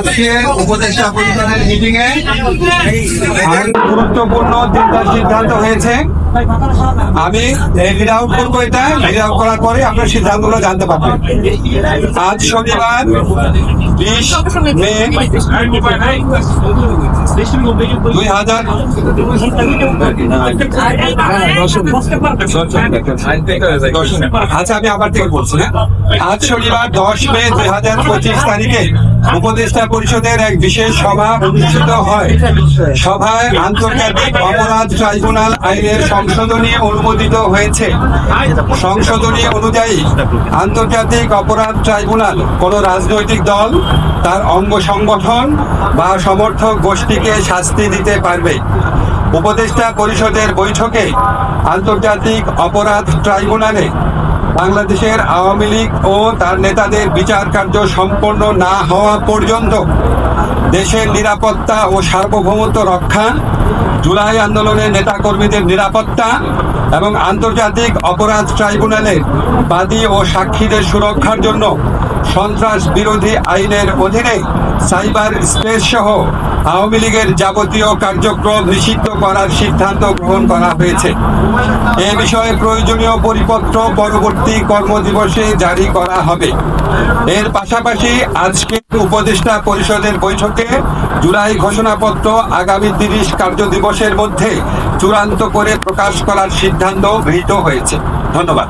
আজকে উপদেষ্টা পরিষদের মিটিং এ গুরুত্বপূর্ণ তিনটা সিদ্ধান্ত হয়েছে। আমি রিড আউট করবো, এটা রিড আউট করার পরে আপনার সিদ্ধান্তগুলো জানতে পারবেন। আজ শনিবার 20 মে 2000। আচ্ছা, আমি আবার থেকে বলছি। আজ শনিবার 10 মে 2025 তারিখে উপদেষ্টা পরিষদের এক বিশেষ সভা অনুষ্ঠিত হয়। সভায় আন্তর্জাতিক অপরাধ ট্রাইব্যুনাল আইনের সংশোধনী অনুমোদিত হয়েছে। সংশোধনী অনুযায়ী আন্তর্জাতিক অপরাধ ট্রাইব্যুনাল কোন রাজনৈতিক দল, তার অঙ্গ সংগঠন বা সমর্থক গোষ্ঠীকে শাস্তি দিতে পারবে। উপদেষ্টা পরিষদের বৈঠকে আন্তর্জাতিক অপরাধ ট্রাইব্যুনালে বাংলাদেশের আওয়ামী লীগ ও তার নেতাদের বিচার কার্য সম্পন্ন না হওয়া পর্যন্ত দেশের নিরাপত্তা ও সার্বভৌমত্ব রক্ষা, জুলাই আন্দোলনের নেতাকর্মীদের নিরাপত্তা এবং আন্তর্জাতিক অপরাধ ট্রাইব্যুনালের বাদী ও সাক্ষীদের সুরক্ষার জন্য সন্ত্রাস বিরোধী আইনের অধীনে সাইবার স্পেস সহ আওয়ামী লীগের যাবতীয় কার্যক্রম নিষিদ্ধ করার সিদ্ধান্ত গ্রহণ করা হয়েছে। এ বিষয়ে প্রয়োজনীয় পরিপত্র পরবর্তী কর্মদিবসে জারি করা হবে। এর পাশাপাশি আজকে উপদেষ্টা পরিষদের বৈঠকে জুলাই ঘোষণাপত্র আগামী 30 কার্যদিবসের মধ্যে চূড়ান্ত করে প্রকাশ করার সিদ্ধান্ত গৃহীত হয়েছে। ধন্যবাদ।